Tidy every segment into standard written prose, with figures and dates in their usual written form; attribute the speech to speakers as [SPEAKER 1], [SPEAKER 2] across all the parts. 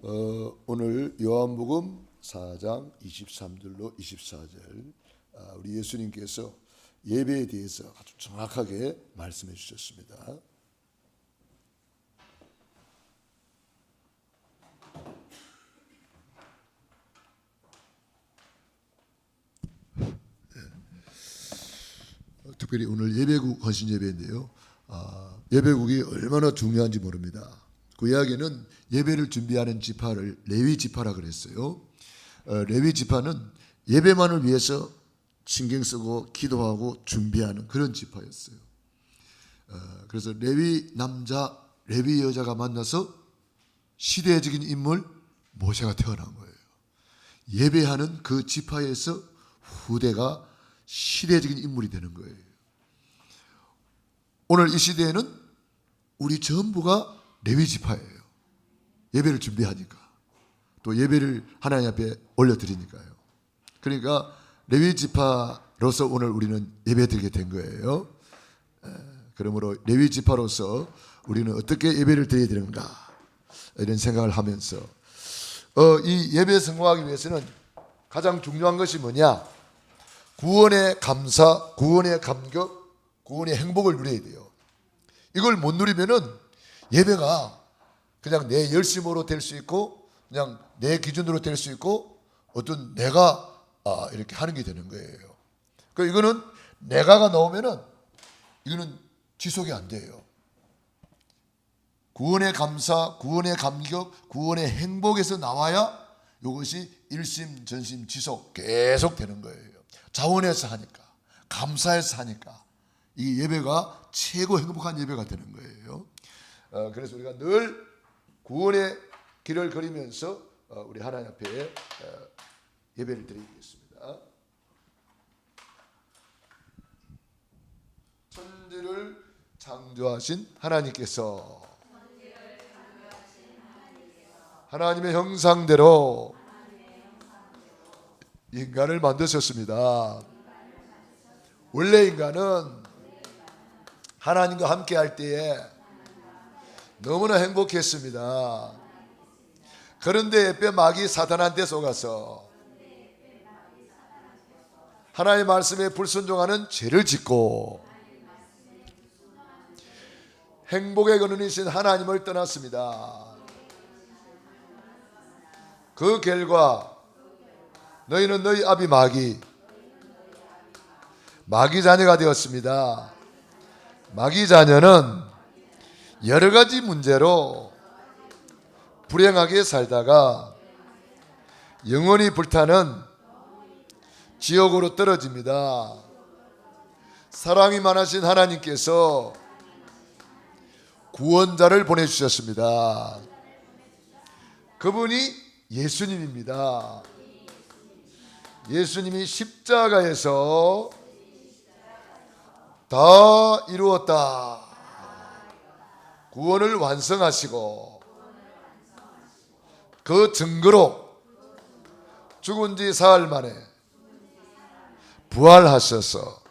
[SPEAKER 1] 오늘 요한복음 4장 23절로 24절 우리 예수님께서 예배에 대해서 아주 정확하게 말씀해 주셨습니다. 특별히 오늘 예배국 헌신 예배인데요. 예배국이 얼마나 중요한지 모릅니다. 구약에는 예배를 준비하는 지파를 레위 지파라 그랬어요. 레위 지파는 예배만을 위해서 신경 쓰고 기도하고 준비하는 그런 지파였어요. 그래서 레위 남자, 레위 여자가 만나서 시대적인 인물 모세가 태어난 거예요. 예배하는 그 지파에서 후대가 시대적인 인물이 되는 거예요. 오늘 이 시대에는 우리 전부가 레위 지파예요. 예배를 준비하니까, 또 예배를 하나님 앞에 올려드리니까요. 그러니까 레위 지파로서 오늘 우리는 예배드리게 된 거예요. 그러므로 레위 지파로서 우리는 어떻게 예배를 드려야 되는가, 이런 생각을 하면서 이 예배 성공하기 위해서는 가장 중요한 것이 뭐냐? 구원의 감사, 구원의 감격, 구원의 행복을 누려야 돼요. 이걸 못 누리면은 예배가 그냥 내 열심으로 될 수 있고, 그냥 내 기준으로 될 수 있고, 어떤 내가 이렇게 하는 게 되는 거예요. 그 이거는 내가가 나오면은 이거는 지속이 안 돼요. 구원의 감사, 구원의 감격, 구원의 행복에서 나와야 이것이 일심, 전심, 지속 계속 되는 거예요. 자원해서 하니까, 감사해서 하니까 이 예배가 최고 행복한 예배가 되는 거예요. 그래서 우리가 늘 구원의 길을 걸으면서 우리 하나님 앞에 예배를 드리겠습니다. 천지를 창조하신 하나님께서 하나님의 형상대로 인간을 만드셨습니다. 원래 인간은 하나님과 함께 할 때에 너무나 행복했습니다. 그런데 뼈막이 사탄한테 속아서 하나님의 말씀에 불순종하는 죄를 짓고 행복의 근원이신 하나님을 떠났습니다. 그 결과 너희는 너희 아비 마귀 자녀가 되었습니다. 마귀 자녀는 여러 가지 문제로 불행하게 살다가 영원히 불타는 지옥으로 떨어집니다. 사랑이 많으신 하나님께서 구원자를 보내주셨습니다. 그분이 예수님입니다. 예수님이 십자가에서 다 이루었다, 구원을 완성하시고 그 증거로 죽은 지 사흘 만에 부활하셔서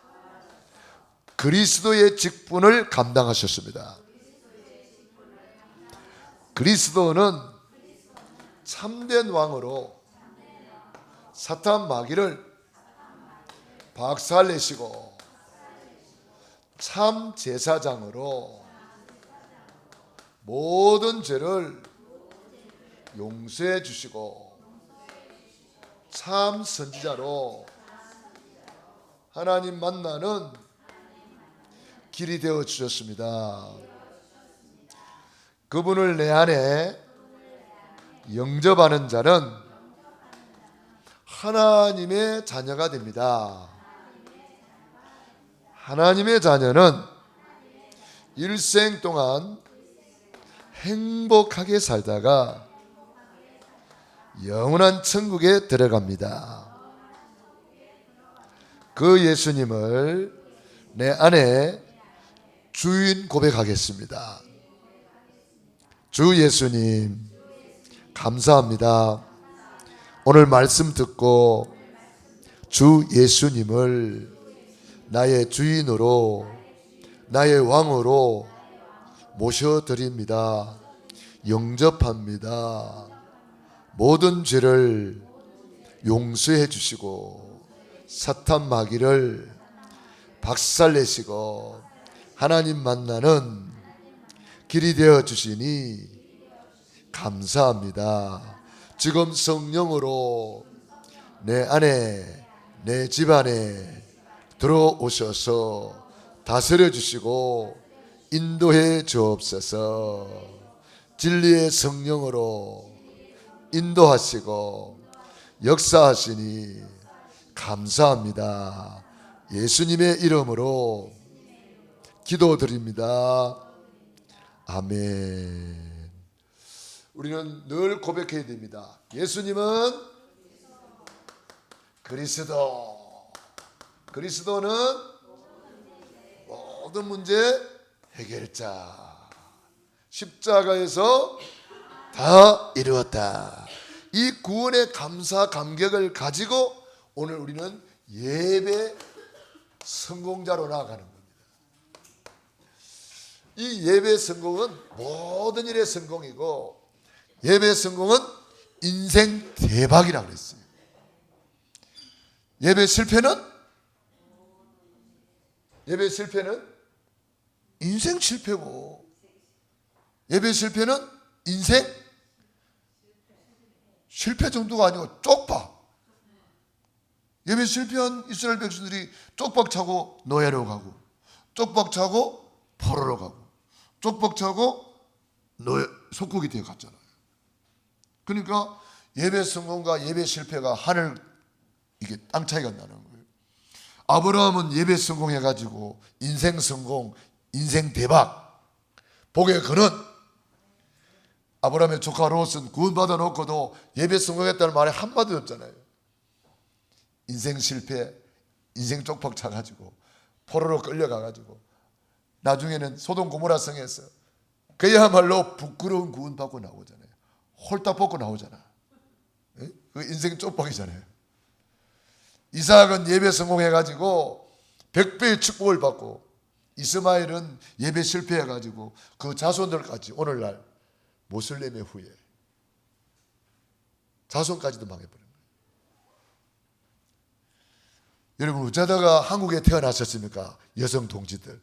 [SPEAKER 1] 그리스도의 직분을 감당하셨습니다. 그리스도는 참된 왕으로 사탄 마귀를 박살내시고 참 제사장으로 모든 죄를 용서해 주시고 참 선지자로 하나님 만나는 길이 되어 주셨습니다. 그분을 내 안에 영접하는 자는 하나님의 자녀가 됩니다. 하나님의 자녀는 일생 동안 행복하게 살다가 영원한 천국에 들어갑니다. 그 예수님을 내 안에 주인 고백하겠습니다. 주 예수님, 감사합니다. 오늘 말씀 듣고 주 예수님을 나의 주인으로, 나의 왕으로 모셔드립니다. 영접합니다. 모든 죄를 용서해 주시고 사탄 마귀를 박살내시고 하나님 만나는 길이 되어 주시니 감사합니다. 지금 성령으로 내 안에, 내 집안에 들어오셔서 다스려 주시고 인도해 주옵소서. 진리의 성령으로 인도하시고 역사하시니 감사합니다. 예수님의 이름으로 기도드립니다. 아멘. 우리는 늘 고백해야 됩니다. 예수님은 그리스도. 그리스도는 모든 문제 해결자. 십자가에서 다 이루었다. 이 구원의 감사 감격을 가지고 오늘 우리는 예배 성공자로 나아가는 겁니다. 이 예배 성공은 모든 일의 성공이고 예배 성공은 인생 대박이라고 그랬어요. 예배 실패는 인생 실패고 예배 실패는 인생 실패 정도가 아니고 쪽박. 예배 실패한 이스라엘 백성들이 쪽박 차고 노예로 가고 쪽박 차고 포로로 가고 쪽박 차고 노예 속국이 되어 갔잖아요. 그러니까 예배 성공과 예배 실패가 하늘 이게 땅 차이가 나는 거예요. 아브라함은 예배 성공해가지고 인생 성공, 인생 대박, 복의 근원. 아브라함의 조카 롯은 구원받아 놓고도 예배 성공했다는 말에 한마디도 없잖아요. 인생 실패, 인생 쪽박 차가지고 포로로 끌려가가지고 나중에는 소돔 고모라 성에서 그야말로 부끄러운 구원받고 나오잖아요. 홀딱 벗고 나오잖아. 그 인생 쪽박이잖아요. 이삭은 예배 성공해가지고 100배의 축복을 받고 이스마엘은 예배 실패해가지고 그 자손들까지 오늘날 모슬렘의 후예 자손까지도 망해버린 거예요. 여러분 어쩌다가 한국에 태어나셨습니까? 여성 동지들.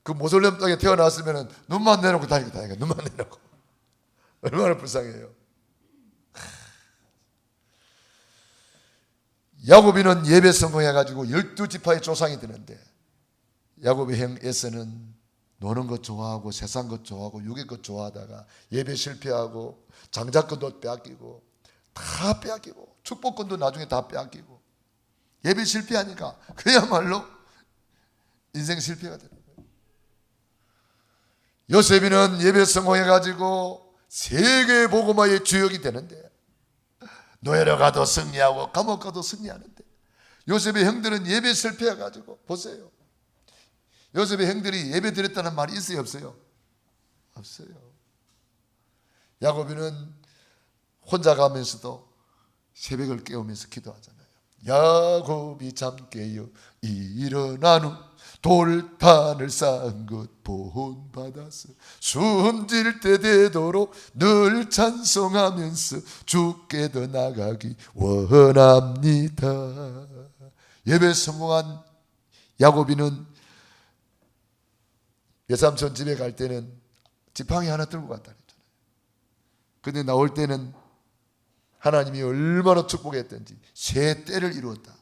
[SPEAKER 1] 그 모슬렘 땅에 태어났으면 눈만 내놓고 다니까 눈만 내놓고 얼마나 불쌍해요. 야곱이는 예배 성공해가지고 12지파의 조상이 되는데 야곱의 형 에서는 노는 것 좋아하고 세상 것 좋아하고 육의 것 좋아하다가 예배 실패하고 장자권도 빼앗기고 다 빼앗기고 축복권도 나중에 다 빼앗기고 예배 실패하니까 그야말로 인생 실패가 되는 거예요. 요셉이는 예배 성공해가지고 세계 복음화의 주역이 되는데 노예로 가도 승리하고 감옥 가도 승리하는데 요셉의 형들은 예배 실패해가지고 보세요. 요셉의 형들이 예배 드렸다는 말이 있어요 없어요? 없어요. 야곱이는 혼자 가면서도 새벽을 깨우면서 기도하잖아요. 야곱이 잠 깨어 일어난 후 돌탄을 쌓은 것 본받아서 숨질 때 되도록 늘 찬송하면서 주께 더 나가기 원합니다. 예배 성공한 야곱이는 외삼촌 집에 갈 때는 지팡이 하나 들고 갔다 그랬잖아요. 근데 나올 때는 하나님이 얼마나 축복했던지 세 떼를 이루었다.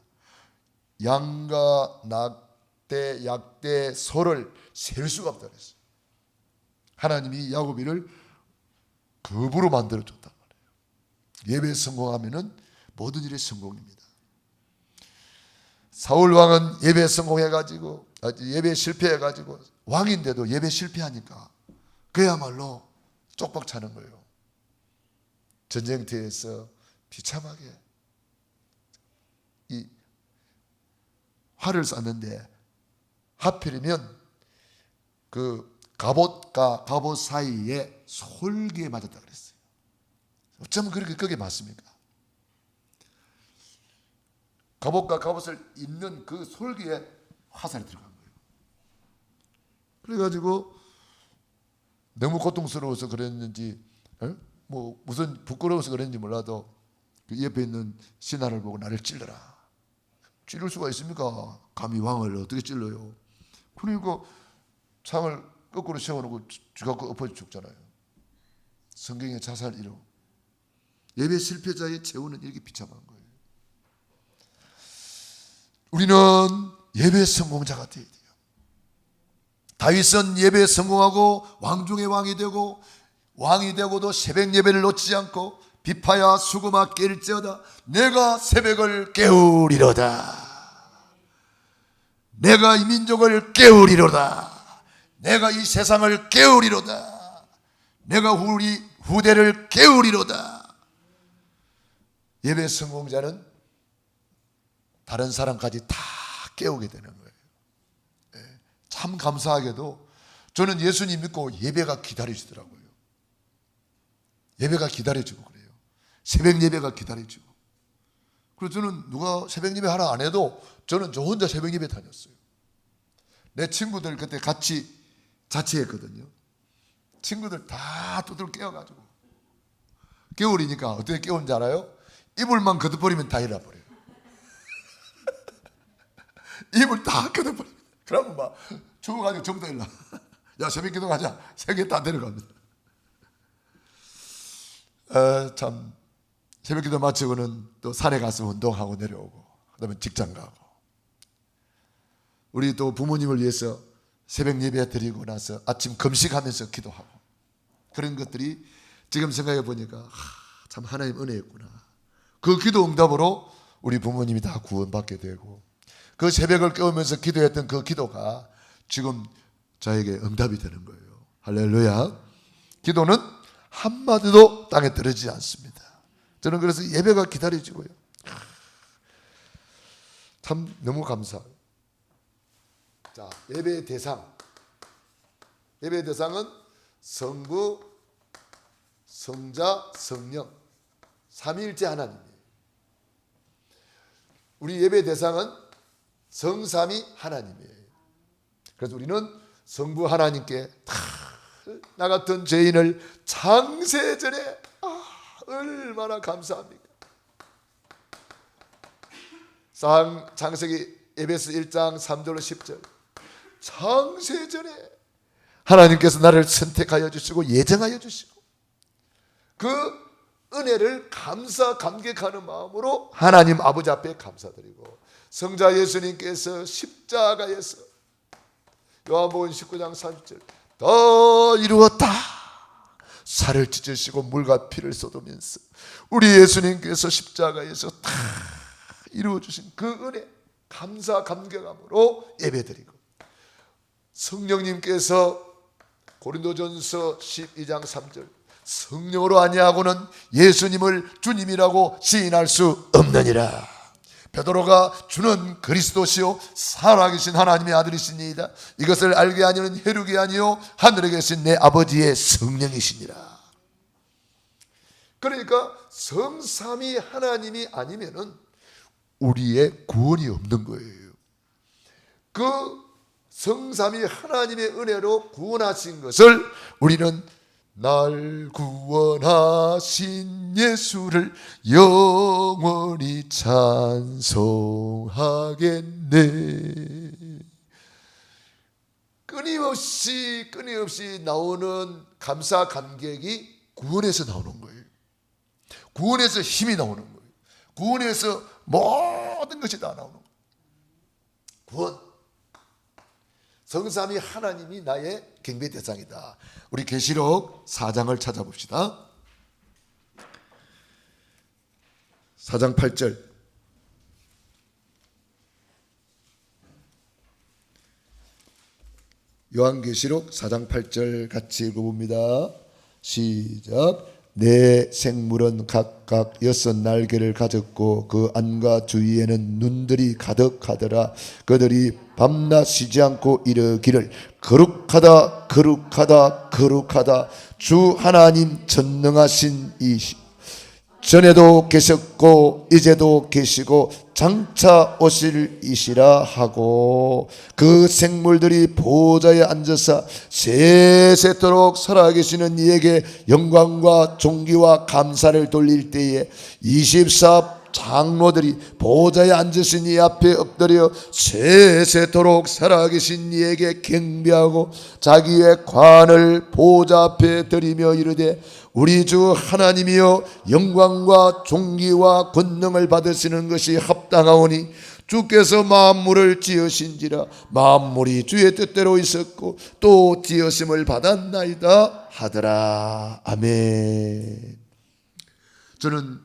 [SPEAKER 1] 양과 낙대, 약대, 소를 셀 수가 없다 그랬어요. 하나님이 야곱이를 급으로 만들어줬단 말이에요. 예배 성공하면은 모든 일의 성공입니다. 사울 왕은 예배 성공해가지고 예배 실패해가지고 왕인데도 예배 실패하니까 그야말로 쪽박 차는 거예요. 전쟁터에서 비참하게 이 활을 쐈는데 하필이면 그 갑옷과 갑옷 사이에 솔기에 맞았다 그랬어요. 어쩌면 그게 맞습니까? 갑옷과 갑옷을 입는 그 솔기에 화살이 들어간 거예요. 그래가지고 너무 고통스러워서 그랬는지 뭐 무슨 부끄러워서 그랬는지 몰라도 그 옆에 있는 신하를 보고 나를 찔러라. 찌를 수가 있습니까? 감히 왕을 어떻게 찔러요? 그러니까 창을 거꾸로 세워놓고 쥐가 엎어져 죽잖아요. 성경의 자살 1호. 예배 실패자의 최후는 이렇게 비참한 거예요. 우리는 예배 성공자가 되어야 돼요. 다윗은 예배에 성공하고 왕중의 왕이 되고, 왕이 되고도 새벽 예배를 놓치지 않고 비파야 수금아 깰지어다 내가 새벽을 깨우리로다. 내가 이 민족을 깨우리로다. 내가 이 세상을 깨우리로다. 내가 우리 후대를 깨우리로다. 예배 성공자는 다른 사람까지 다 깨우게 되는 거예요. 참 감사하게도 저는 예수님 믿고 예배가 기다려지더라고요. 예배가 기다려지고 그래요. 새벽 예배가 기다려지고. 그래서 저는 누가 새벽 예배 하나 안 해도 저는 저 혼자 새벽 예배 다녔어요. 내 친구들 그때 같이 자취했거든요. 친구들 다 두들 깨워가지고, 겨울이니까 어떻게 깨우는지 알아요? 이불만 걷어버리면 다 일어나버려요. 이불 다 걷어버려요. 그러면 막 죽어가지고 전부 다 일어나. 야 새벽 기도 가자. 새벽에 다 내려갑니다. 참 새벽 기도 마치고는 또 산에 가서 운동하고 내려오고, 그 다음에 직장 가고, 우리 또 부모님을 위해서 새벽 예배 드리고 나서 아침 금식하면서 기도하고, 그런 것들이 지금 생각해 보니까 참 하나님 은혜였구나. 그 기도 응답으로 우리 부모님이 다 구원받게 되고, 그 새벽을 깨우면서 기도했던 그 기도가 지금 저에게 응답이 되는 거예요. 할렐루야. 기도는 한마디도 땅에 떨어지지 않습니다. 저는 그래서 예배가 기다려지고요. 참 너무 감사해요. 자, 예배의 대상. 예배의 대상은 성부, 성자, 성령, 삼위일체 하나님이에요. 우리 예배의 대상은 성삼위 하나님이에요. 그래서 우리는 성부 하나님께 나 같은 죄인을 창세전에 얼마나 감사합니까? 창세기 에베소 1장 3절로 10절. 창세전에 하나님께서 나를 선택하여 주시고 예정하여 주시고, 그 은혜를 감사감격하는 마음으로 하나님 아버지 앞에 감사드리고, 성자 예수님께서 십자가에서 요한복음 19장 30절 다 이루었다 살을 찢으시고 물과 피를 쏟으면서 우리 예수님께서 십자가에서 다 이루어주신 그 은혜 감사 감격함으로 예배드리고, 성령님께서 고린도전서 12장 3절 성령으로 아니하고는 예수님을 주님이라고 시인할 수 없느니라. 베드로가 주는 그리스도시요 살아계신 하나님의 아들이시니이다. 이것을 알게 하니는 혈육이 아니요 하늘에 계신 내 아버지의 성령이시니라. 그러니까 성삼위 하나님이 아니면은 우리의 구원이 없는 거예요. 그 성삼위 하나님의 은혜로 구원하신 것을 우리는 날 구원하신 예수를 영원히 찬송하겠네. 끊임없이 나오는 감사 감격이 구원에서 나오는 거예요. 구원에서 힘이 나오는 거예요. 구원에서 모든 것이 다 나오는 거예요. 구원. 성삼위 하나님이 나의 경배 대상이다. 우리 계시록 4장을 찾아봅시다. 4장 8절. 요한계시록 4장 8절 같이 읽어봅니다. 시작. 내 생물은 각각 6 날개를 가졌고 그 안과 주위에는 눈들이 가득하더라. 그들이 밤낮 쉬지 않고 이르기를 거룩하다 거룩하다 거룩하다 주 하나님 전능하신 이시 전에도 계셨고 이제도 계시고 장차 오실 이시라 하고 그 생물들이 보좌에 앉으사 세세토록 살아계시는 이에게 영광과 존귀와 감사를 돌릴 때에 24 장로들이 보좌에 앉으신 이 앞에 엎드려 세세토록 살아계신 이에게 경배하고 자기의 관을 보좌 앞에 드리며 이르되 우리 주 하나님이여 영광과 존귀와 권능을 받으시는 것이 합당하오니 주께서 만물을 지으신지라 만물이 주의 뜻대로 있었고 또 지으심을 받았나이다 하더라. 아멘. 저는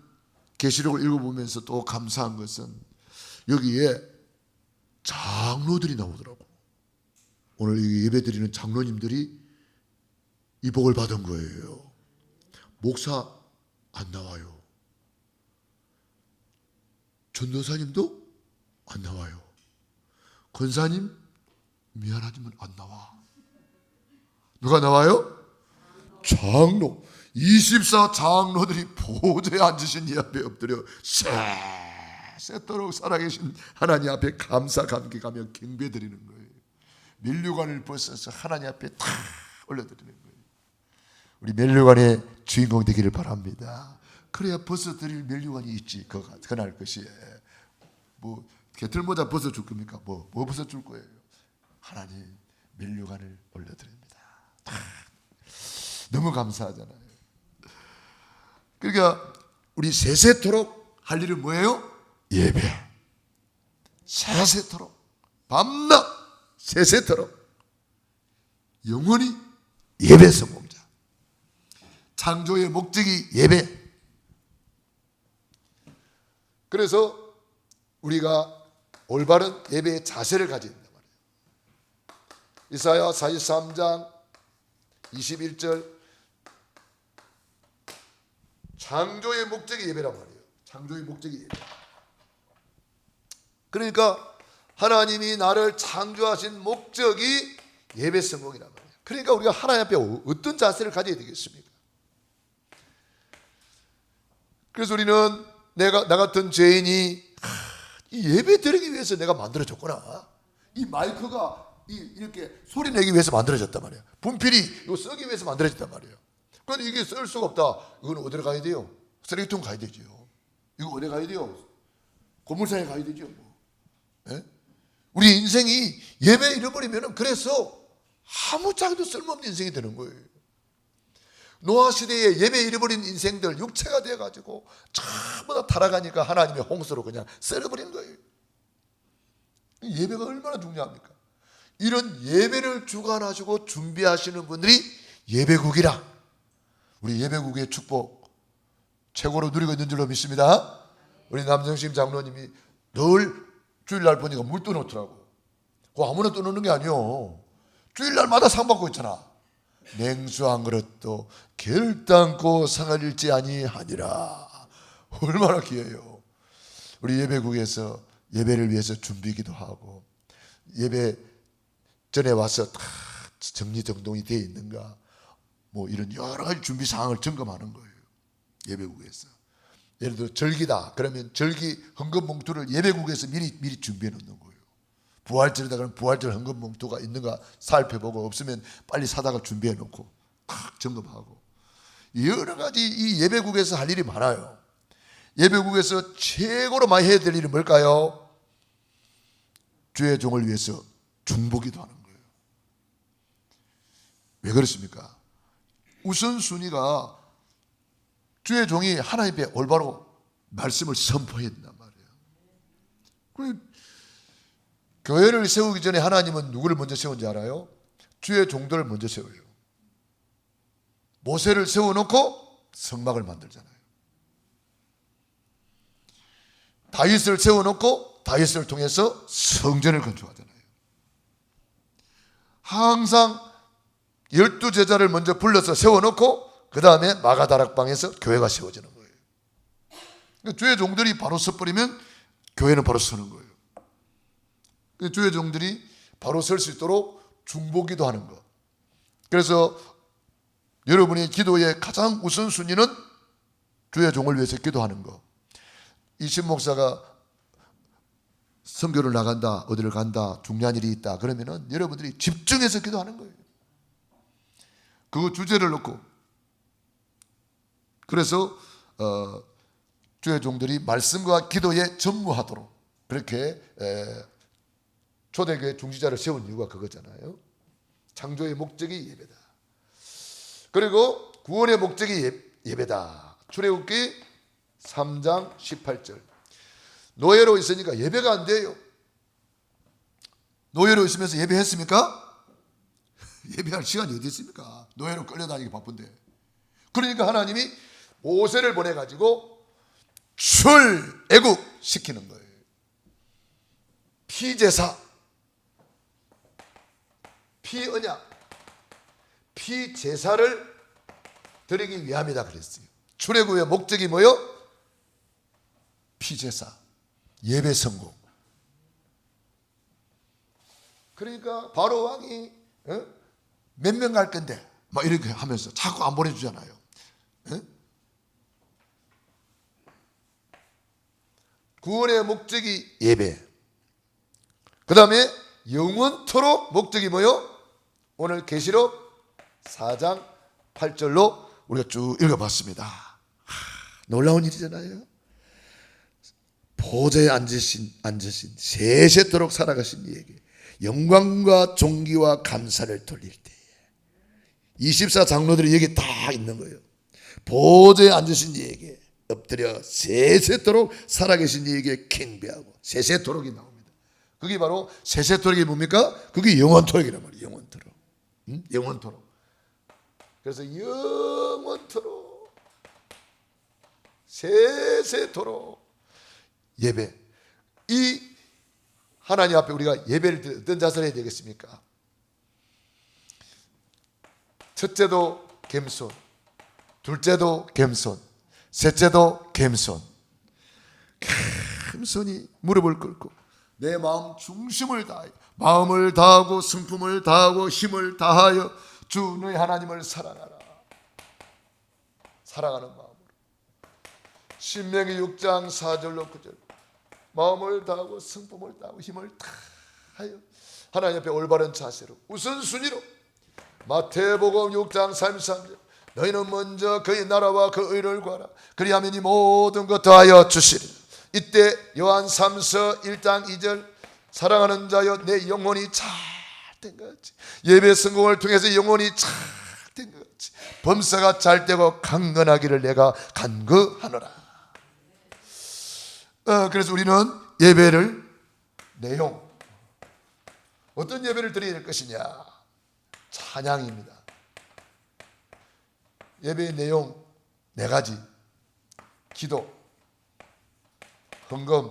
[SPEAKER 1] 계시록을 읽어보면서 또 감사한 것은 여기에 장로들이 나오더라고. 오늘 예배드리는 장로님들이 이 복을 받은 거예요. 목사 안 나와요. 전도사님도 안 나와요. 권사님 미안하지만 안 나와. 누가 나와요? 장로. 24 장로들이 보좌에 앉으신 이 앞에 엎드려 세세토록 살아계신 하나님 앞에 감사 감격하며 경배드리는 거예요. 면류관을 벗어서 하나님 앞에 다 올려드리는 거예요. 우리 면류관의 주인공 되기를 바랍니다. 그래야 벗어드릴 면류관이 있지. 그날 것이에 뭐 개털모자 벗어줄 겁니까? 뭐 벗어줄 거예요? 하나님 면류관을 올려드립니다. 너무 감사하잖아요. 그러니까 우리 세세토록 할 일은 뭐예요? 예배. 세세토록 밤낮 세세토록 영원히 예배 성공자. 창조의 목적이 예배. 그래서 우리가 올바른 예배의 자세를 가져야 된단 말이에요. 이사야 43장 21절 창조의 목적이 예배란 말이에요. 창조의 목적이 예배. 그러니까 하나님이 나를 창조하신 목적이 예배 성공이란 말이에요. 그러니까 우리가 하나님 앞에 어떤 자세를 가져야 되겠습니까? 그래서 우리는 나 같은 죄인이 이 예배 드리기 위해서 내가 만들어졌구나. 이 마이크가 이렇게 소리 내기 위해서 만들어졌단 말이에요. 분필이 이거 쓰기 위해서 만들어졌단 말이에요. 그런데 이게 쓸 수가 없다. 이건 어디로 가야 돼요? 쓰레기통 가야 되죠. 이거 어디 가야 돼요? 고물상에 가야 되죠. 네? 우리 인생이 예배 잃어버리면 그래서 아무짝에도 쓸모없는 인생이 되는 거예요. 노아 시대에 예배 잃어버린 인생들 육체가 돼가지고 전부 다 타락하니까 하나님의 홍수로 그냥 썰어버린 거예요. 예배가 얼마나 중요합니까? 이런 예배를 주관하시고 준비하시는 분들이 예배국이라. 우리 예배국의 축복 최고로 누리고 있는 줄로 믿습니다. 우리 남정심 장로님이 늘 주일날 보니까 물 떠놓더라고. 그거 아무나 떠놓는 게 아니요. 주일날마다 상 받고 있잖아. 냉수 한 그릇도 결단코 상을 잃지 아니하니라. 얼마나 귀해요. 우리 예배국에서 예배를 위해서 준비기도 하고 예배 전에 와서 다 정리정돈이 되어 있는가 뭐 이런 여러 가지 준비 사항을 점검하는 거예요. 예배국에서. 예를 들어 절기다. 그러면 절기 헌금 봉투를 예배국에서 미리 준비해 놓는 거예요. 부활절이다 그러면 부활절 헌금 봉투가 있는가 살펴보고 없으면 빨리 사다가 준비해 놓고 탁 점검하고 여러 가지 이 예배국에서 할 일이 많아요. 예배국에서 최고로 많이 해야 될 일이 뭘까요? 주의 종을 위해서 중보기도 하는 거예요. 왜 그렇습니까? 우선순위가 주의 종이 하나님 앞에 올바로 말씀을 선포해야 된단 말이에요. 교회를 세우기 전에 하나님은 누구를 먼저 세운지 알아요? 주의 종들을 먼저 세워요. 모세를 세워놓고 성막을 만들잖아요. 다윗을 세워놓고 다윗을 통해서 성전을 건축하잖아요. 항상 12제자를 먼저 불러서 세워놓고 그 다음에 마가다락방에서 교회가 세워지는 거예요. 그러니까 주의 종들이 바로 서버리면 교회는 바로 서는 거예요. 주의 종들이 바로 설 수 있도록 중보기도 하는 것. 그래서 여러분의 기도의 가장 우선순위는 주의 종을 위해서 기도하는 거. 이신 목사가 선교를 나간다, 어디를 간다, 중요한 일이 있다 그러면은 여러분들이 집중해서 기도하는 거예요. 그 주제를 놓고. 그래서 주의 종들이 말씀과 기도에 전무하도록 그렇게 초대교회 중지자를 세운 이유가 그거잖아요. 창조의 목적이 예배다. 그리고 구원의 목적이 예배다. 출애굽기 3장 18절. 노예로 있으니까 예배가 안 돼요. 노예로 있으면서 예배했습니까? 예배할 시간이 어디 있습니까? 노예로 끌려다니기 바쁜데. 그러니까 하나님이 모세를 보내가지고 출애굽 시키는 거예요. 피제사, 피언약, 피제사를 드리기 위함이다 그랬어요. 출애굽의 목적이 뭐요? 피제사, 예배 성공. 그러니까 바로 왕이 몇 명 갈 건데 막 이렇게 하면서 자꾸 안 보내주잖아요. 구원의 목적이 예배. 그 다음에 영원토록 목적이 뭐요? 오늘 계시록 4장 8절로 우리가 쭉 읽어봤습니다. 놀라운 일이잖아요. 보좌에 앉으신 세세토록 살아가신 이에게 영광과 존귀와 감사를 돌릴 때에 24장로들이 여기 다 있는 거예요. 보좌에 앉으신 이에게 엎드려 세세토록 살아계신 이에게 킹배하고. 세세토록이 나옵니다. 그게 바로 세세토록이 뭡니까? 그게 영원토록이란 말이에요. 영원토록. 영원토록. 그래서 영원토록 세세토록 예배. 이 하나님 앞에 우리가 예배를 어떤 자세로 해야 되겠습니까? 첫째도 겸손, 둘째도 겸손, 셋째도 겸손. 겸손히 무릎을 꿇고 내 마음 중심을 다하여 마음을 다하고 성품을 다하고 힘을 다하여 주 너희 하나님을 사랑하라. 사랑하는 마음으로. 신명기 6장 4절로 9절. 마음을 다하고 성품을 다하고 힘을 다하여 하나님 앞에 올바른 자세로 우선순위로. 마태복음 6장 33절. 너희는 먼저 그의 나라와 그 의를 구하라. 그리하면 이 모든 것 더하여 주시리라. 이때 요한 3서 1장 2절. 사랑하는 자여 내 영혼이 잘된 것 같이 예배 성공을 통해서 영혼이 잘된 것 같이 범사가 잘되고 강건하기를 내가 간구하노라. 그래서 우리는 예배를 내용 어떤 예배를 드려야 될 것이냐? 찬양입니다. 예배의 내용 4가지. 기도, 헌금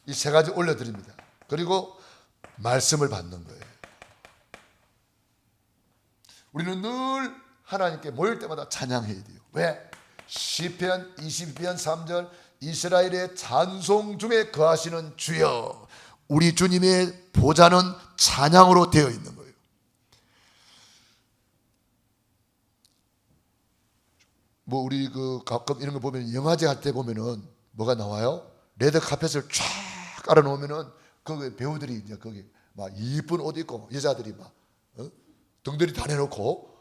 [SPEAKER 1] 이 3가지 올려드립니다. 그리고 말씀을 받는 거예요. 우리는 늘 하나님께 모일 때마다 찬양해야 돼요. 왜? 시편 22편 3절 이스라엘의 찬송 중에 거하시는 주여. 우리 주님의 보좌는 찬양으로 되어 있는 거예요. 뭐 우리 가끔 이런 거 보면 영화제 할 때 보면은 뭐가 나와요? 레드 카펫을 쫙 깔아 놓으면은 그 배우들이 이제 거기 막 이쁜 옷 입고 여자들이 막 등들이 다 내놓고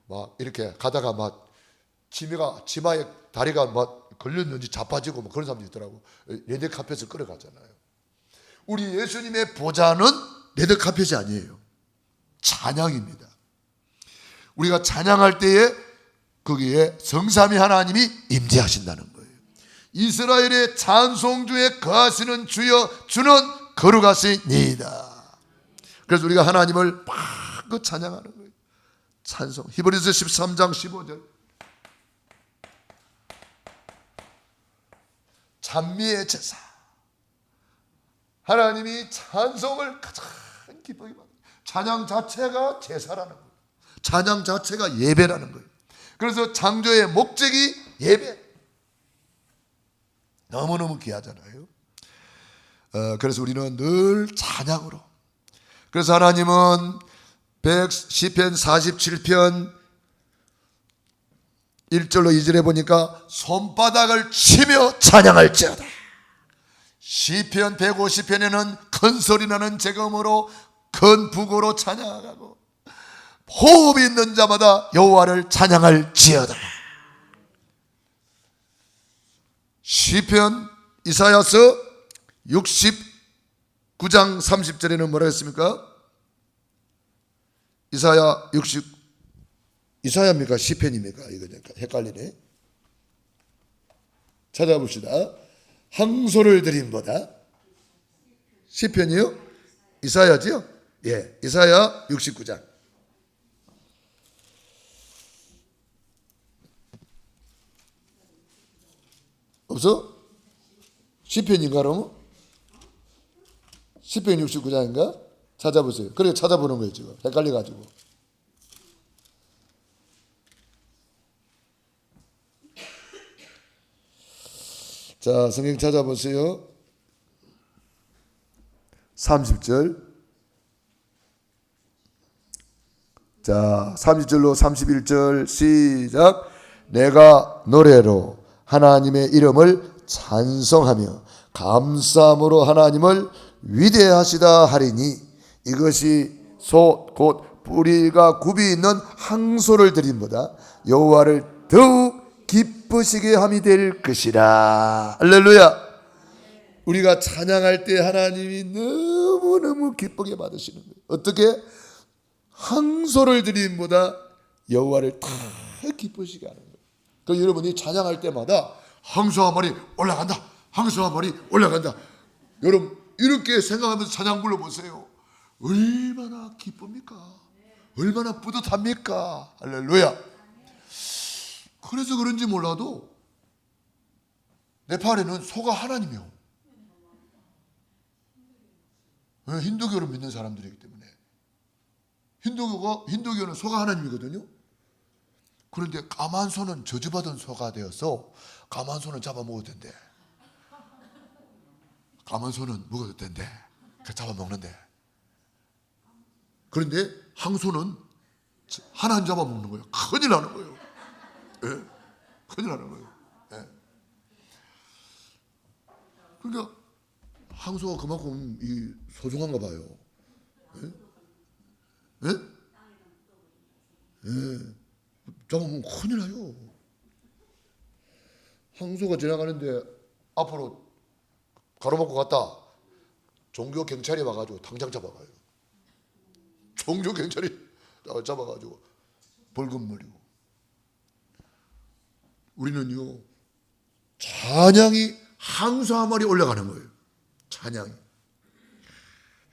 [SPEAKER 1] 막 이렇게 가다가 막 치마에 다리가 막 걸렸는지 자빠지고 뭐 그런 사람도 있더라고. 레드 카펫을 끌어가잖아요. 우리 예수님의 보좌는 레드 카펫이 아니에요. 찬양입니다. 우리가 찬양할 때에 거기에 성삼위 하나님이 임재하신다는 거예요. 이스라엘의 찬송주에 거하시는 주여 주는 거룩하시니이다. 그래서 우리가 하나님을 막 찬양하는 거예요. 찬송. 히브리서 13장 15절. 찬미의 제사. 하나님이 찬송을 가장 기쁘게 받는 찬양 자체가 제사라는 거예요. 찬양 자체가 예배라는 거예요. 그래서 창조의 목적이 예배. 너무너무 귀하잖아요. 그래서 우리는 늘 찬양으로. 그래서 하나님은 시편 47편 1절로 2절에 보니까 손바닥을 치며 찬양할지어다. 시편 150편에는 큰 소리 나는 제금으로 큰 북으로 찬양하고 호흡이 있는 자마다 여호와를 찬양할지어다. 시편 이사야서 69장 30절에는 뭐라 했습니까? 이사야입니까? 시편입니까? 이거 헷갈리네. 찾아봅시다. 항소를 드림보다 시편이요? 이사야지요? 예, 이사야 69장. 없어? 시편인가 그러면? 시편 69장인가? 찾아보세요. 그래 찾아보는 거예요 지금. 헷갈려가지고. 자, 성경 찾아보세요. 30절. 자, 30절로 31절 시작. 내가 노래로 하나님의 이름을 찬송하며 감사함으로 하나님을 위대하시다 하리니 이것이 곧 뿌리가 굽이 있는 항소를 드림보다 여호와를 더욱 기쁘시게 함이 될 것이라. 할렐루야. 우리가 찬양할 때 하나님이 너무너무 기쁘게 받으시는 거예요. 어떻게? 항소를 드림보다 여호와를 더 기쁘시게 하는 거예요. 그 여러분이 찬양할 때마다 항소 한 마리 올라간다, 항소 한 마리 올라간다. 여러분 이렇게 생각하면서 찬양 불러보세요. 얼마나 기쁩니까? 얼마나 뿌듯합니까? 할렐루야. 그래서 그런지 몰라도 네팔에는 소가 하나님이요. 힌두교를 믿는 사람들이기 때문에 힌두교는 소가 하나님이거든요. 그런데 가만소는 저주받은 소가 되어서 가만소는 잡아먹어도 된대. 가만소는 먹어도 된대. 잡아먹는데. 그런데 항소는 하나 잡아먹는 거예요. 큰일 나는 거예요. 예? 큰일 나는 거예요. 예. 그러니까 항소가 그만큼 소중한가 봐요. 예? 예? 예. 잡아먹으면 큰일 나요. 항소가 지나가는데 앞으로 가로막고 갔다. 종교 경찰이 와가지고 당장 잡아가요. 종교 경찰이 잡아가지고 벌금 물리고. 우리는요 찬양이 항소 한 마리 올라가는 거예요. 찬양이.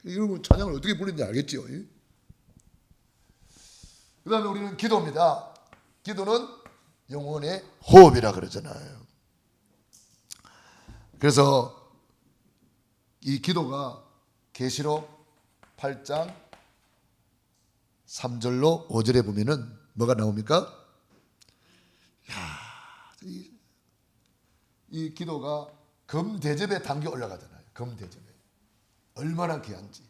[SPEAKER 1] 여러분 찬양을 어떻게 부르는지 알겠죠? 그 다음에 우리는 기도입니다. 기도는 영혼의 호흡이라 그러잖아요. 그래서 이 기도가 계시록 8장 3절로 5절에 보면은 뭐가 나옵니까? 이 기도가 금대접에 담겨 올라가잖아요. 금대접에. 얼마나 귀한지.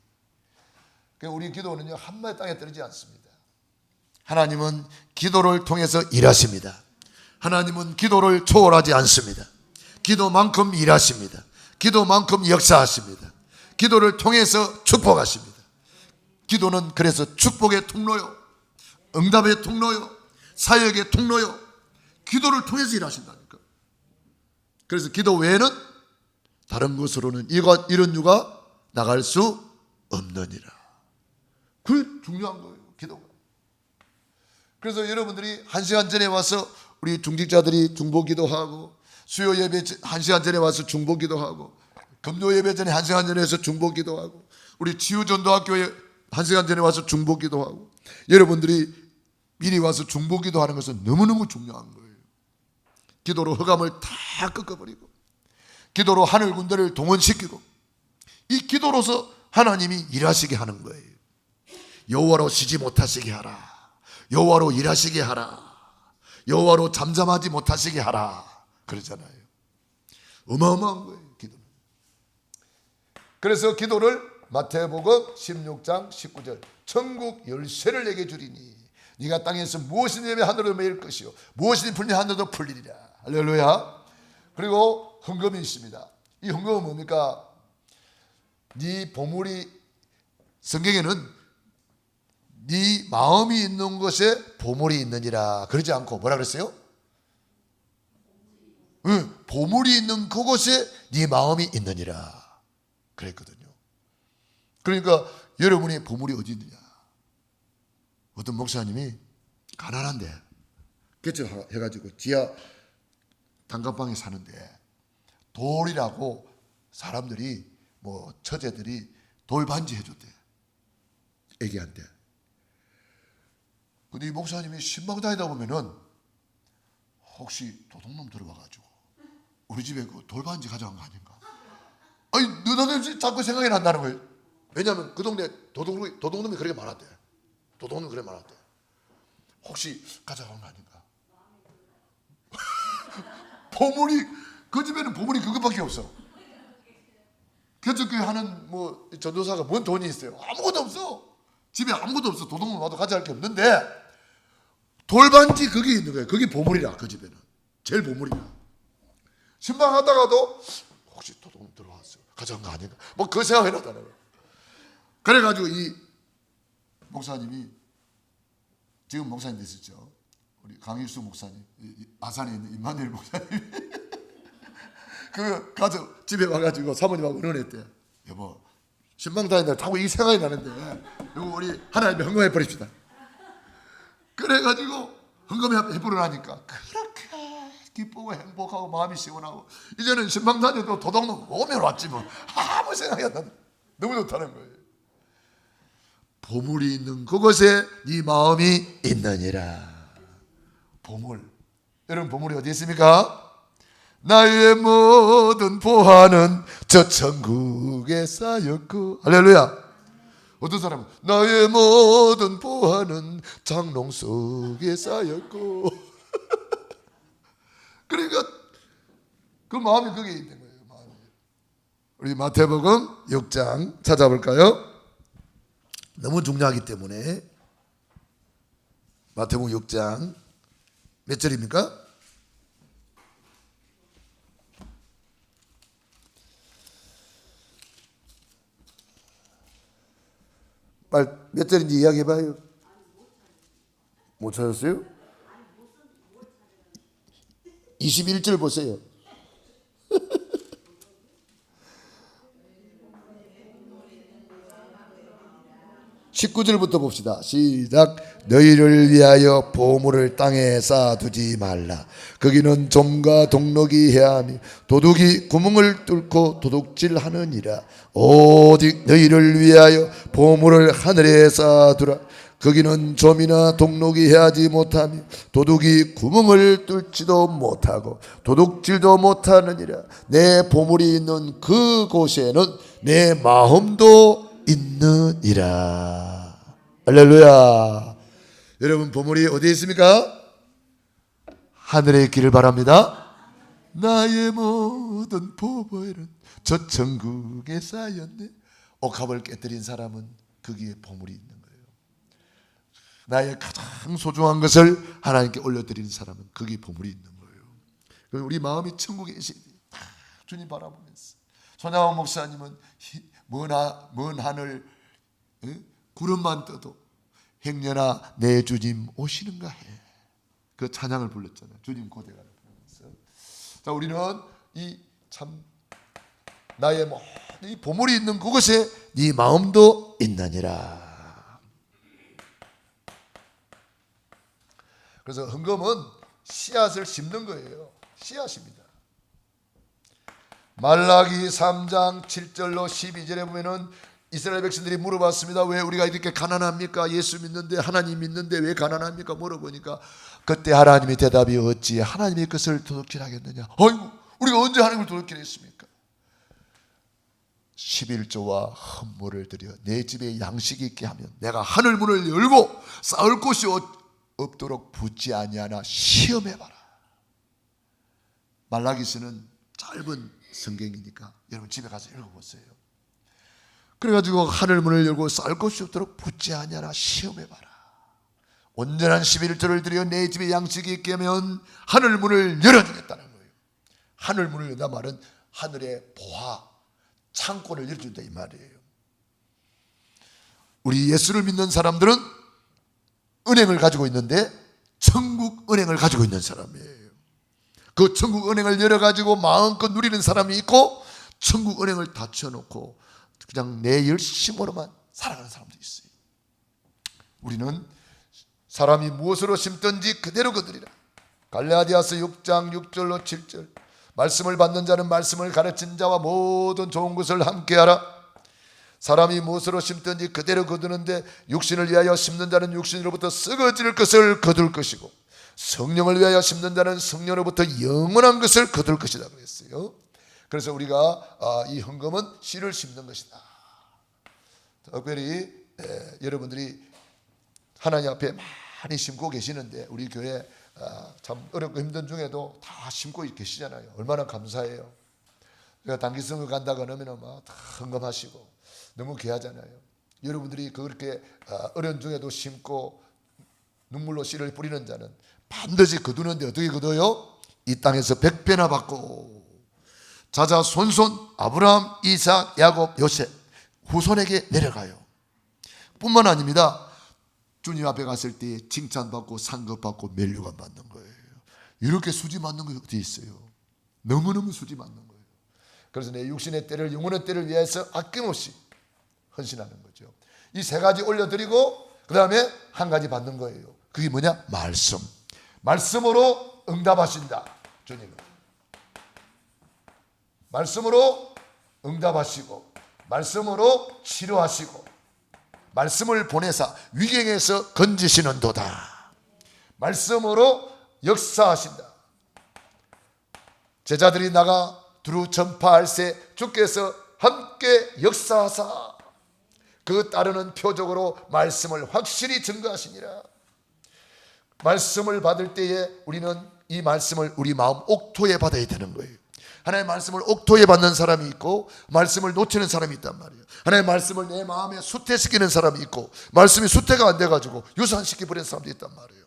[SPEAKER 1] 그러니까 우리 기도는요 한마디 땅에 떨어지지 않습니다. 하나님은 기도를 통해서 일하십니다. 하나님은 기도를 초월하지 않습니다. 기도만큼 일하십니다. 기도만큼 역사하십니다. 기도를 통해서 축복하십니다. 기도는 그래서 축복의 통로요, 응답의 통로요, 사역의 통로요. 기도를 통해서 일하신다니까. 그래서 기도 외에는 다른 것으로는 이런 유가 나갈 수 없느니라. 그게 중요한 거예요, 기도가. 그래서 여러분들이 1시간 전에 와서 우리 중직자들이 중보기도하고 수요 예배 1시간 전에 와서 중보기도하고 금요 예배 전에 1시간 전에 와서 중보기도하고 우리 치유전도학교에 1시간 전에 와서 중보기도하고 여러분들이 미리 와서 중보기도하는 것은 너무너무 중요한 거예요. 기도로 흑암을 다 꺾어버리고 기도로 하늘 군대를 동원시키고 이 기도로서 하나님이 일하시게 하는 거예요. 여호와로 쉬지 못하시게 하라. 여호와로 일하시게 하라. 여호와로 잠잠하지 못하시게 하라. 그러잖아요. 어마어마한 거예요, 기도는. 그래서 기도를 마태복음 16장 19절 천국 열쇠를 내게 주리니 네가 땅에서 무엇이든 예배 하늘로 매일 것이요 무엇이든 풀리면 하늘로 풀리리라. 할렐루야. 그리고 헌금이 있습니다. 이 헌금은 뭡니까? 네 보물이, 성경에는 네 마음이 있는 곳에 보물이 있느니라 그러지 않고 뭐라 그랬어요? 보물이 있는 그곳에 네 마음이 있느니라 그랬거든요. 그러니까 여러분의 보물이 어디 있느냐. 어떤 목사님이 가난한데 개척해가지고 지하 단칸방에 사는데 돌이라고 사람들이 뭐 처제들이 돌반지 해줬대. 애기한테. 근데 이 목사님이 신방 다니다 보면은 혹시 도둑놈 들어와가지고 우리 집에 그 돌반지 가져간 거 아닌가? 아니 너네들 자꾸 생각이 난다는 거예요. 왜냐하면 그 동네 도둑놈이 그렇게 많았대. 도둑놈이 그렇게 많았대. 혹시 가져간 거 아닌가? 보물이 그 집에는 보물이 그것밖에 없어. 개척교회 하는 뭐 전도사가 뭔 돈이 있어요? 아무것도 없어. 집에 아무것도 없어. 도둑놈 와도 가져갈 게 없는데 돌반지 그게 있는 거예요. 그게 보물이라. 그 집에는 제일 보물이라. 신방하다가도 혹시 도둑놈 들어왔어요? 가져간 거 아닌가? 뭐 그 생각이 났다는 거예요. 그래가지고 이 목사님이 지금 목사님 되셨죠? 우리 강일수 목사님, 아산에 있는 임마누엘 목사님 그 가서 집에 와가지고 사모님하고 의논했대. 여보 신방 다니는데 자꾸 이 생각이 나는데 이거 우리 하나님에 헌금해 버립시다. 그래가지고 헌금해 버리라니까 그렇게 기쁘고 행복하고 마음이 시원하고 이제는 신방 다녀도 도둑놈 오면 왔지 뭐 아무 생각이 안 나는. 너무 좋다는 거예요. 보물이 있는 그곳에 네 마음이 있느니라. 보물. 여러분 보물이 어디 있습니까? 나의 모든 보화는 저 천국에 쌓였고. 할렐루야. 어떤 사람은 나의 모든 보화는 장롱 속에 쌓였고. 그러니까 그 마음이 거기에 있는 거예요. 마음이. 우리 마태복음 6장 찾아볼까요? 너무 중요하기 때문에 마태복음 6장 몇 절입니까? 빨리 몇 절인지 이야기해봐요. 못 찾았어요? 21절 보세요. 19절부터 봅시다. 시작. 너희를 위하여 보물을 땅에 쌓아두지 말라. 거기는 좀과 동록이 해하며 도둑이 구멍을 뚫고 도둑질하느니라. 오직 너희를 위하여 보물을 하늘에 쌓아두라. 거기는 좀이나 동록이 해하지 못하며 도둑이 구멍을 뚫지도 못하고 도둑질도 못하느니라. 내 보물이 있는 그곳에는 내 마음도 있느니라. 할렐루야. 여러분 보물이 어디에 있습니까? 하늘에 있기를 바랍니다. 나의 모든 보물은 저 천국에 쌓였네. 옥합을 깨뜨린 사람은 거기에 보물이 있는 거예요. 나의 가장 소중한 것을 하나님께 올려드리는 사람은 거기에 보물이 있는 거예요. 우리 마음이 천국에 있어야 돼요. 주님 바라보면서. 손양원 목사님은 먼 하늘 구름만 떠도 행여나 내 주님 오시는가 해. 그 찬양을 불렀잖아요. 주님 고대가를 부르면서. 자, 우리는 이 참 나의 이 보물이 있는 그곳에 네 마음도 있느니라. 그래서 헌금은 씨앗을 심는 거예요. 씨앗입니다. 말라기 3장 7절로 12절에 보면은 이스라엘 백성들이 물어봤습니다. 왜 우리가 이렇게 가난합니까? 예수 믿는데 하나님 믿는데 왜 가난합니까? 물어보니까 그때 하나님의 대답이 어찌 하나님의 것을 도둑질하겠느냐. 아이고 우리가 언제 하나님을 도둑질했습니까? 11조와 헌물을 드려 내 집에 양식이 있게 하면 내가 하늘 문을 열고 쌓을 곳이 없도록 붙지 아니하나 시험해봐라. 말라기서는 짧은 성경이니까 여러분 집에 가서 읽어보세요. 그래가지고 하늘 문을 열고 쌓을 곳이 없도록 붙지 아니하나 시험해봐라. 온전한 11조를 드려 내 집에 양식이 있게 하면 하늘 문을 열어주겠다는 거예요. 하늘 문을 열다 말은 하늘의 보화, 창고를 열어준다 이 말이에요. 우리 예수를 믿는 사람들은 은행을 가지고 있는데 천국 은행을 가지고 있는 사람이에요. 그 천국 은행을 열어가지고 마음껏 누리는 사람이 있고, 천국 은행을 닫혀놓고 그냥 내 열심으로만 살아가는 사람도 있어요. 우리는 사람이 무엇으로 심든지 그대로 거두리라. 갈라디아서 6장 6절로 7절. 말씀을 받는 자는 말씀을 가르친 자와 모든 좋은 것을 함께하라. 사람이 무엇으로 심든지 그대로 거두는데 육신을 위하여 심는 자는 육신으로부터 썩어질 것을 거둘 것이고, 성령을 위하여 심는 자는 성령으로부터 영원한 것을 거둘 것이다 그랬어요. 그래서 우리가 이 헌금은 씨를 심는 것이다. 특별히 여러분들이 하나님 앞에 많이 심고 계시는데, 우리 교회 참 어렵고 힘든 중에도 다 심고 계시잖아요. 얼마나 감사해요. 제가 단기성을 간다 그러면 막 다 헌금하시고 너무 귀하잖아요. 여러분들이 그렇게 어려운 중에도 심고 눈물로 씨를 뿌리는 자는 반드시 거두는데 어떻게 거둬요? 이 땅에서 100배나 받고 자자손손 아브라함, 이삭, 야곱, 요셉 후손에게 내려가요. 뿐만 아닙니다. 주님 앞에 갔을 때 칭찬받고 상급받고 멸류관 받는 거예요. 이렇게 수지 맞는 게 어디 있어요? 너무너무 수지 맞는 거예요. 그래서 내 육신의 때를, 영혼의 때를 위해서 아낌없이 헌신하는 거죠. 이 세 가지 올려드리고 그 다음에 한 가지 받는 거예요. 그게 뭐냐? 말씀. 말씀으로 응답하신다. 주님은 말씀으로 응답하시고, 말씀으로 치료하시고, 말씀을 보내사 위경에서 건지시는 도다. 말씀으로 역사하신다. 제자들이 나가 두루 전파할세 주께서 함께 역사하사 그 따르는 표적으로 말씀을 확실히 증거하시니라. 말씀을 받을 때에 우리는 이 말씀을 우리 마음 옥토에 받아야 되는 거예요. 하나님의 말씀을 옥토에 받는 사람이 있고, 말씀을 놓치는 사람이 있단 말이에요. 하나님의 말씀을 내 마음에 수태시키는 사람이 있고, 말씀이 수태가 안 돼가지고 유산시켜버리는 사람도 있단 말이에요.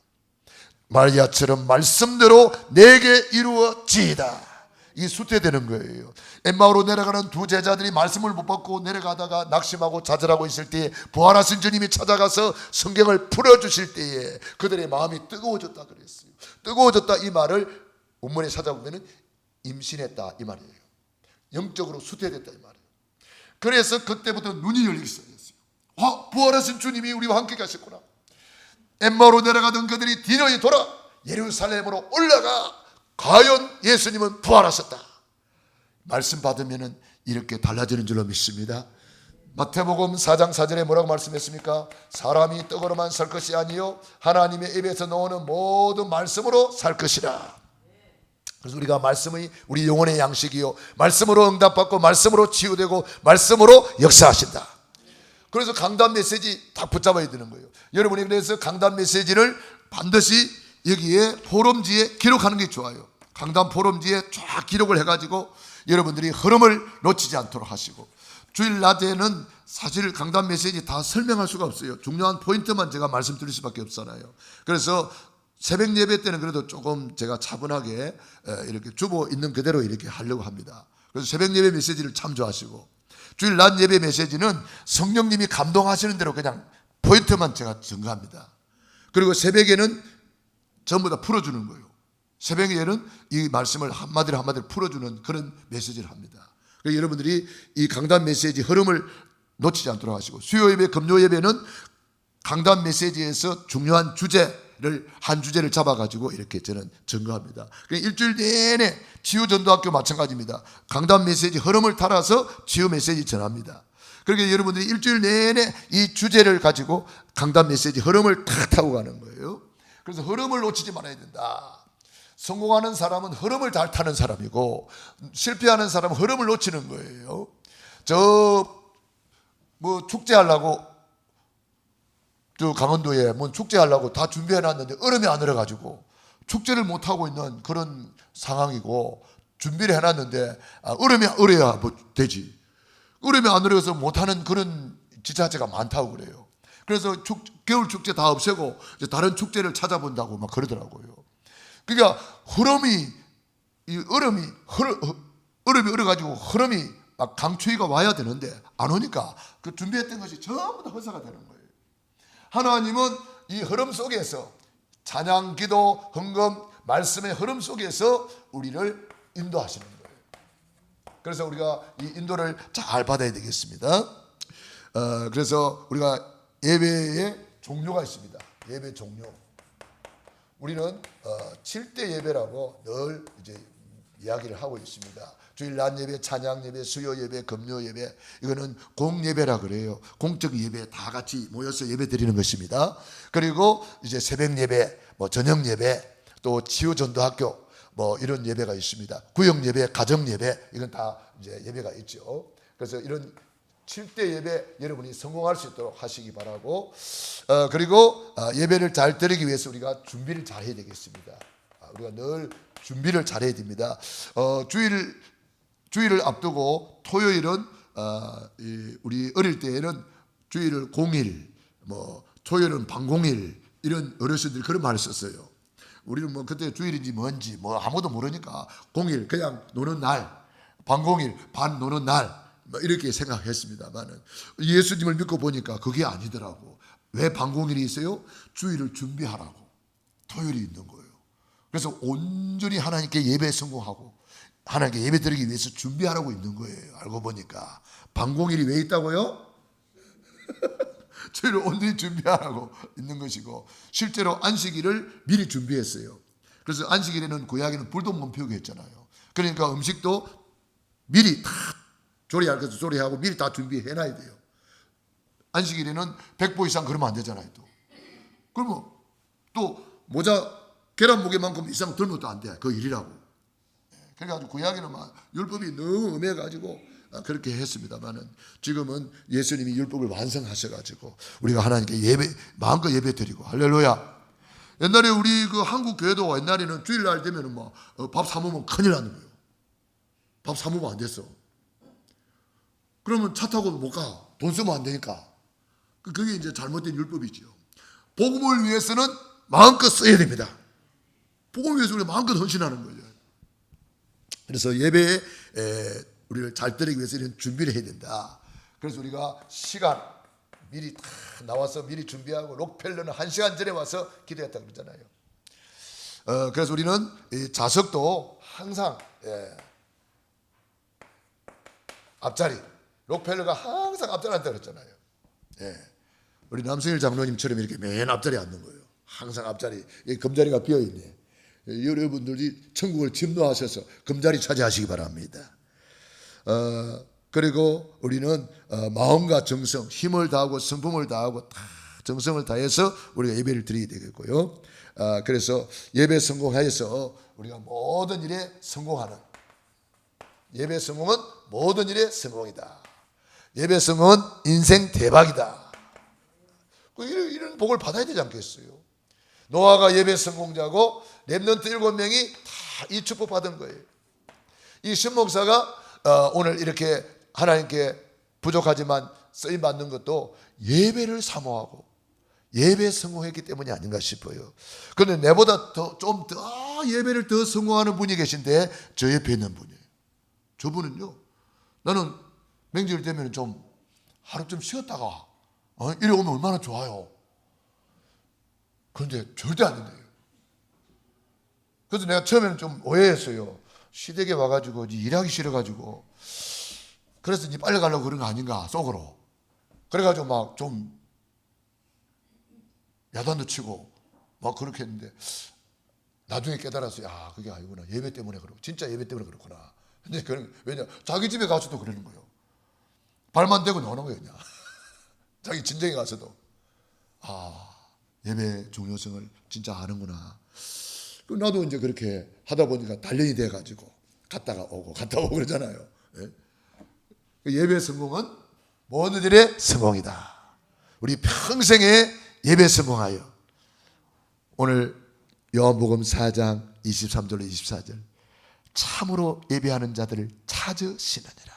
[SPEAKER 1] 마리아처럼 말씀대로 내게 이루어지이다. 이게 수태되는 거예요. 엠마오로 내려가는 두 제자들이 말씀을 못 받고 내려가다가 낙심하고 좌절하고 있을 때에 부활하신 주님이 찾아가서 성경을 풀어주실 때에 그들의 마음이 뜨거워졌다 그랬어요. 뜨거워졌다 이 말을 원문에 찾아보면 임신했다 이 말이에요. 영적으로 수태됐다 이 말이에요. 그래서 그때부터 눈이 열리기 시작했어요. 부활하신 주님이 우리와 함께 가셨구나. 엠마오로 내려가던 그들이 뒤로 돌아 예루살렘으로 올라가 과연 예수님은 부활하셨다. 말씀 받으면 이렇게 달라지는 줄로 믿습니다. 마태복음 4장 4절에 뭐라고 말씀했습니까? 사람이 떡으로만 살 것이 아니요 하나님의 입에서 나오는 모든 말씀으로 살 것이라. 그래서 우리가 말씀이 우리 영혼의 양식이요, 말씀으로 응답받고 말씀으로 치유되고 말씀으로 역사하신다. 그래서 강단 메시지 딱 붙잡아야 되는 거예요. 여러분이 그래서 강단 메시지를 반드시 여기에 포럼지에 기록하는 게 좋아요. 강단 포럼지에 쫙 기록을 해가지고 여러분들이 흐름을 놓치지 않도록 하시고, 주일 낮에는 사실 강단 메시지 다 설명할 수가 없어요. 중요한 포인트만 제가 말씀드릴 수밖에 없잖아요. 그래서 새벽 예배 때는 그래도 조금 제가 차분하게 이렇게 주보 있는 그대로 이렇게 하려고 합니다. 그래서 새벽 예배 메시지를 참조하시고, 주일 낮 예배 메시지는 성령님이 감동하시는 대로 그냥 포인트만 제가 증거합니다. 그리고 새벽에는 전부 다 풀어주는 거예요. 새벽에는 이 말씀을 한마디로 한마디로 풀어주는 그런 메시지를 합니다. 그래서 여러분들이 이 강단 메시지 흐름을 놓치지 않도록 하시고, 수요 예배, 금요 예배는 강단 메시지에서 중요한 주제를 한 주제를 잡아가지고 이렇게 저는 증거합니다. 일주일 내내 치유전도학교 마찬가지입니다. 강단 메시지 흐름을 따라서 치유 메시지 전합니다. 그러니까 여러분들이 일주일 내내 이 주제를 가지고 강단 메시지 흐름을 다 타고 가는 거예요. 그래서 흐름을 놓치지 말아야 된다. 성공하는 사람은 흐름을 잘 타는 사람이고, 실패하는 사람은 흐름을 놓치는 거예요. 축제하려고 강원도에 축제하려고 다 준비해놨는데 얼음이 안 얼어가지고 축제를 못하고 있는 그런 상황이고, 준비를 해놨는데 얼음이 얼어야 되지. 얼음이 안 얼어서 못하는 그런 지자체가 많다고 그래요. 그래서 겨울 축제 다 없애고 이제 다른 축제를 찾아본다고 막 그러더라고요. 그러니까 얼음이 얼어가지고 흐름이 막 강추위가 와야 되는데 안 오니까 그 준비했던 것이 전부 다 헛사가 되는 거예요. 하나님은 이 흐름 속에서 찬양, 기도, 헌금, 말씀의 흐름 속에서 우리를 인도하시는 거예요. 그래서 우리가 이 인도를 잘 받아야 되겠습니다. 그래서 우리가 예배의 종류가 있습니다. 예배 종류. 우리는 7대 예배라고 늘 이제 이야기를 하고 있습니다. 주일 낮 예배, 찬양 예배, 수요 예배, 금요 예배, 이거는 공예배라 그래요. 공적 예배 다 같이 모여서 예배 드리는 것입니다. 그리고 이제 새벽 예배, 뭐 저녁 예배, 또 치유 전도학교 뭐 이런 예배가 있습니다. 구역 예배, 가정 예배, 이건 다 이제 예배가 있죠. 그래서 이런 7대 예배 여러분이 성공할 수 있도록 하시기 바라고, 그리고 예배를 잘 드리기 위해서 우리가 준비를 잘 해야 되겠습니다. 우리가 늘 준비를 잘 해야 됩니다. 주일을 앞두고 토요일은 우리 어릴 때에는 주일을 공일, 뭐 토요일은 반공일, 이런 어르신들이 그런 말을 썼어요. 우리는 뭐 그때 주일인지 뭔지 뭐 아무도 모르니까 공일 그냥 노는 날, 반공일 반 노는 날, 뭐 이렇게 생각했습니다만은 예수님을 믿고 보니까 그게 아니더라고. 왜 반공일이 있어요? 주일을 준비하라고 토요일이 있는 거예요. 그래서 온전히 하나님께 예배에 성공하고 하나님께 예배 드리기 위해서 준비하라고 있는 거예요. 알고 보니까 반공일이 왜 있다고요? 주일을 온전히 준비하라고 있는 것이고, 실제로 안식일을 미리 준비했어요. 그래서 안식일에는 구약에는 불도 못 피우게 했잖아요. 그러니까 음식도 미리 다 조리할 것을 조리하고 미리 다 준비해놔야 돼요. 안식일에는 100보 이상 그러면 안 되잖아요. 또 그러면 또 모자 계란 무게만큼 이상 들면 또 안 돼. 그 일이라고. 그러니까 구약에는 막 율법이 너무 엄해가지고 그렇게 했습니다만은 지금은 예수님이 율법을 완성하셔가지고 우리가 하나님께 예배 마음껏 예배 드리고, 할렐루야. 옛날에 우리 그 한국 교회도 옛날에는 주일날 되면은 뭐 밥 사 먹으면 큰일 나는 거예요. 밥 사 먹으면 안 됐어. 그러면 차 타고 못 가. 돈 쓰면 안 되니까. 그게 이제 잘못된 율법이죠. 복음을 위해서는 마음껏 써야 됩니다. 복음을 위해서 우리가 마음껏 헌신하는 거죠. 그래서 예배에 우리를 잘 드리기 위해서 이런 준비를 해야 된다. 그래서 우리가 시간 미리 다 나와서 미리 준비하고, 록펠러는 1시간 전에 와서 기도했다 그러잖아요. 그래서 우리는 이 좌석도 항상 앞자리, 록펠러가 항상 앞자리 앉다 그랬잖아요. 우리 남성일 장로님처럼 이렇게 맨 앞자리에 앉는 거예요. 항상 앞자리, 금자리가 비어있네. 여러분들이 천국을 침노하셔서 금자리 차지하시기 바랍니다. 그리고 우리는 마음과 정성, 힘을 다하고 성품을 다하고 다 정성을 다해서 우리가 예배를 드리게 되겠고요. 그래서 예배 성공하여서 우리가 모든 일에 성공하는, 예배 성공은 모든 일에 성공이다. 예배 성공은 인생 대박이다. 이런 복을 받아야 되지 않겠어요? 노아가 예배 성공자고 렘넌트 7명이 다 이 축복 받은 거예요. 이 신목사가 오늘 이렇게 하나님께 부족하지만 쓰임 받는 것도 예배를 사모하고 예배에 성공했기 때문이 아닌가 싶어요. 그런데 내보다 좀 더 예배를 더 성공하는 분이 계신데 저 옆에 있는 분이에요. 저분은요, 나는 명절 되면 좀 하루 좀 쉬었다가 이래 오면 얼마나 좋아요. 그런데 절대 안 된대요. 그래서 내가 처음에는 좀 오해했어요. 시댁에 와가지고 일하기 싫어가지고 그래서 니 빨리 가려고 그런 거 아닌가 속으로. 그래가지고 막 좀 야단도 치고 막 그렇게 했는데 나중에 깨달았어요. 아, 그게 아니구나. 예배 때문에 그렇고, 진짜 예배 때문에 그렇구나. 근데 왜냐, 자기 집에 가서도 그러는 거예요. 발만 대고 나오는 거예요, 그냥. 자기 친정에 가서도. 예배 중요성을 진짜 아는구나. 나도 이제 그렇게 하다 보니까 단련이 돼가지고 갔다가 오고 그러잖아요. 예배 성공은 모든 일의 성공이다. 우리 평생에 예배 성공하여 오늘 요한복음 4장 23절로 24절 참으로 예배하는 자들을 찾으시느니라.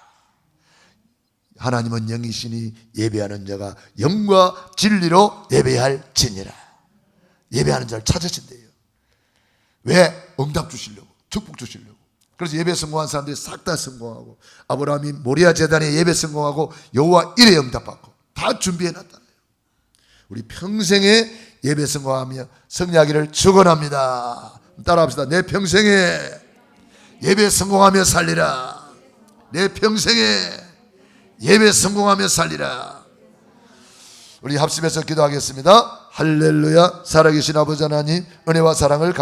[SPEAKER 1] 하나님은 영이시니 예배하는 자가 영과 진리로 예배할지니라. 예배하는 자를 찾으신대요. 왜? 응답 주시려고, 축복 주시려고. 그래서 예배 성공한 사람들이 싹 다 성공하고, 아브라함이 모리아 제단에 예배 성공하고 여호와 일에 응답받고 다 준비해놨다. 우리 평생에 예배 성공하며 승리하기를 축원합니다. 따라합시다. 내 평생에 예배 성공하며 살리라. 내 평생에 예배 성공하며 살리라. 우리 합심해서 기도하겠습니다. 할렐루야. 살아계신 아버지 하나님, 은혜와 사랑을